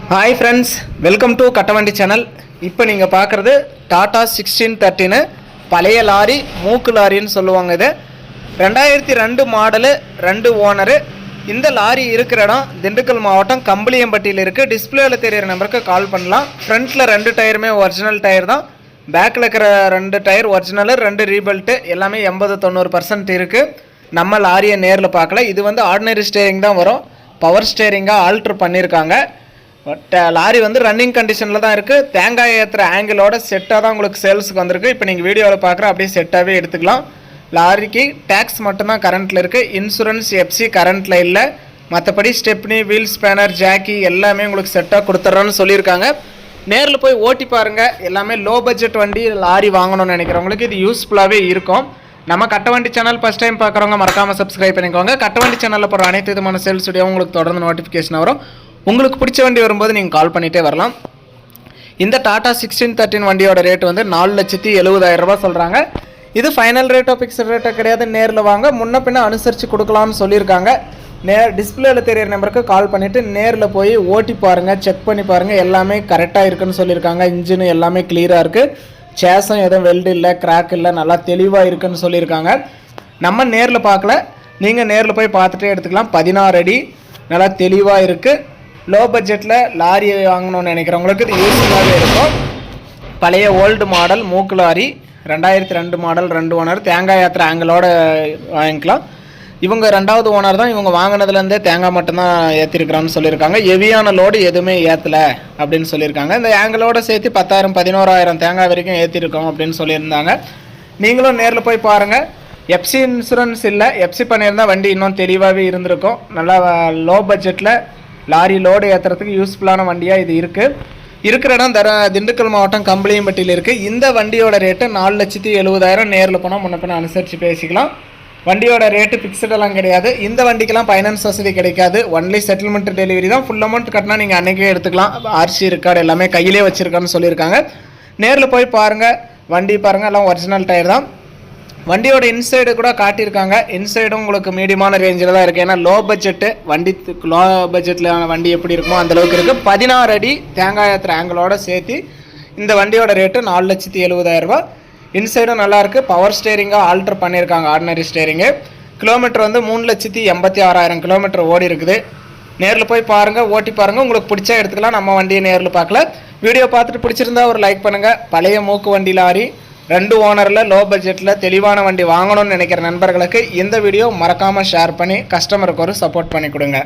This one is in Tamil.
Hi friends, welcome to Kattavandi channel. இப்போ நீங்கள் பார்க்குறது டாடா 1613 பழைய லாரி, மூக்கு லாரின்னு சொல்லுவாங்க. இது 2002 மாடலு, 2 ஓனரு. இந்த லாரி இருக்கிற இடம் திண்டுக்கல் மாவட்டம் கம்பளியம்பட்டியில் இருக்குது. டிஸ்பிளேவில் தெரியிற நம்பருக்கு கால் பண்ணலாம். ஃப்ரண்ட்டில் 2 டயருமே ஒரிஜினல் டயர் தான். பேக்கில் இருக்கிற 2 டயர் ஒரிஜினல், 2 ரீபெல்ட்டு, எல்லாமே 80-90% இருக்குது. நம்ம லாரியை நேரில் பார்க்கல. இது வந்து ஆர்டினரி ஸ்டேரிங் தான் வரும். பவர் ஸ்டேரிங்காக ஆல்ட்ரு பண்ணியிருக்காங்க. லாரி வந்து ரன்னிங் கண்டிஷனில் தான் இருக்குது. தேங்காய் ஏற்றுற ஆங்கிளோட செட்டாக தான் உங்களுக்கு சேல்ஸுக்கு வந்திருக்கு. இப்போ நீங்கள் வீடியோவில் பார்க்குற அப்படியே செட்டாகவே எடுத்துக்கலாம். லாரிக்கு டேக்ஸ் மட்டும்தான் கரண்ட்டில் இருக்குது. இன்சூரன்ஸ் எஃப்சி கரண்ட்டில் இல்லை. மற்றபடி ஸ்டெப்னி, வீல் ஸ்பேனர், ஜாக்கி எல்லாமே உங்களுக்கு செட்டாக கொடுத்துட்றோன்னு சொல்லியிருக்காங்க. நேரில் போய் ஓட்டி பாருங்கள். எல்லாமே லோ பட்ஜெட் வண்டி லாரி வாங்கணும்னு நினைக்கிறவங்களுக்கு இது யூஸ்ஃபுல்லாகவே இருக்கும். நம்ம கட்டவண்டி சேனல் ஃபஸ்ட் டைம் பார்க்குறவங்க மறக்காமல் சப்ஸ்கிரைப் பண்ணிக்கோங்க. கட்டவண்டி சேனலில் போகிற அனைத்து விதமான சேல்ஸ் வீடியோ உங்களுக்கு தொடர்ந்து நோட்டிஃபிகேஷன் வரும். உங்களுக்கு பிடிச்ச வண்டி வரும்போது நீங்கள் கால் பண்ணிகிட்டே வரலாம். இந்த டாடா 1613 வண்டியோட ரேட் வந்து 4,70,000 சொல்கிறாங்க. இது ஃபைனல் ரேட்டோ ஃபிக்ஸட் ரேட்டோ கிடையாது. நேரில் வாங்க, முன்ன பின்ன அனுசரித்து கொடுக்கலாம்னு சொல்லியிருக்காங்க. டிஸ்பிளேயில் தெரியிற நம்பருக்கு கால் பண்ணிவிட்டு நேரில் போய் ஓட்டி பாருங்கள், செக் பண்ணி பாருங்கள். எல்லாமே கரெக்டாக இருக்குன்னு சொல்லியிருக்காங்க. இன்ஜின் எல்லாமே கிளியராக இருக்குது. சேஸும் எதுவும் வெல்டு இல்லை, கிராக் இல்லை, நல்லா தெளிவாக இருக்குன்னு சொல்லியிருக்காங்க. நம்ம நேரில் பார்க்கல, நீங்கள் நேரில் போய் பார்த்துட்டே எடுத்துக்கலாம். 16 அடி, நல்லா தெளிவாக இருக்குது. லோ பட்ஜெட்டில் லாரி வாங்கணும்னு நினைக்கிறவங்களுக்கு இது யூஸ்ஃபுல்லாகவே இருக்கும். பழைய ஓல்டு மாடல் மூக்கு லாரி, 2002 மாடல், 2 ஓனர். தேங்காய் ஏற்றுற ஆங்கிளோட வாங்கிக்கலாம். இவங்க 2வது ஓனர் தான். இவங்க வாங்கினதுலேருந்தே தேங்காய் மட்டும்தான் ஏற்றிருக்கிறான்னு சொல்லியிருக்காங்க. ஹெவியான லோடு எதுவுமே ஏற்றலை அப்படின்னு சொல்லியிருக்காங்க. இந்த ஆங்கிளோட சேர்த்து 10,000-11,000 தேங்காய் வரைக்கும் ஏற்றிருக்கோம் அப்படின்னு சொல்லியிருந்தாங்க. நீங்களும் நேரில் போய் பாருங்கள். எஃப்சி இன்சூரன்ஸ் இல்லை. எஃப்சி பண்ணியிருந்தால் வண்டி இன்னும் தெளிவாகவே இருந்திருக்கும். நல்லா லோ பட்ஜெட்டில் லாரி லோடு ஏற்றுறதுக்கு யூஸ்ஃபுல்லான வண்டியாக இது இருக்குது. இருக்கிற இடம் திண்டுக்கல் மாவட்டம் கம்பளியம்பட்டியில் இருக்குது. இந்த வண்டியோட ரேட்டு 4,70,000. நேரில் போனால் முன்ன பின்ன அனுசரித்து பேசிக்கலாம். வண்டியோட ரேட்டு ஃபிக்ஸடெல்லாம் கிடையாது. இந்த வண்டிக்கெல்லாம் ஃபைனான்ஸ் வசதி கிடைக்காது. ஒன்லி செட்டில்மெண்ட் டெலிவரி தான். ஃபுல் அமௌண்ட் கட்டினா நீங்கள் அன்றைக்கே எடுத்துக்கலாம். ஆர்சி ரெக்கார்டு எல்லாமே கையிலே வச்சுருக்கான்னு சொல்லியிருக்காங்க. நேரில் போய் பாருங்கள், வண்டி பாருங்கள். எல்லாம் ஒரிஜினல் டயர் தான். வண்டியோட இன்சைடு கூட காட்டியிருக்காங்க. இன்சைடும் உங்களுக்கு மீடியமான ரேஞ்சில் தான் இருக்குது. ஏன்னா லோ பட்ஜெட்டு வண்டி, லோ பட்ஜெட்டில் வண்டி எப்படி இருக்குமோ அந்தளவுக்கு இருக்குது. 16 அடி தேங்காய் ஏற்றுற ஆங்கிளோட சேர்த்து இந்த வண்டியோட ரேட்டு 4,70,000. இன்சைடும் நல்லாயிருக்கு. பவர் ஸ்டேரிங்காக ஆல்ட்ரு பண்ணியிருக்காங்க. Ordinary steering. கிலோமீட்டர் வந்து 3,86,000 கிலோமீட்டர் ஓடி இருக்குது. நேரில் போய் பாருங்கள், ஓட்டி பாருங்கள். உங்களுக்கு பிடிச்சா எடுத்துக்கலாம். நம்ம வண்டியை நேரில் பார்க்கல. வீடியோ பார்த்துட்டு பிடிச்சிருந்தா ஒரு லைக் பண்ணுங்கள். பழைய மூக்கு வண்டி லாரி, 2 ஓனரில் லோ பட்ஜெட்டில் தெளிவான வண்டி வாங்கணும்னு நினைக்கிற நண்பர்களுக்கு இந்த வீடியோ மறக்காமல் ஷேர் பண்ணி கஸ்டமருக்கு ஒரு சப்போர்ட் பண்ணி கொடுங்க.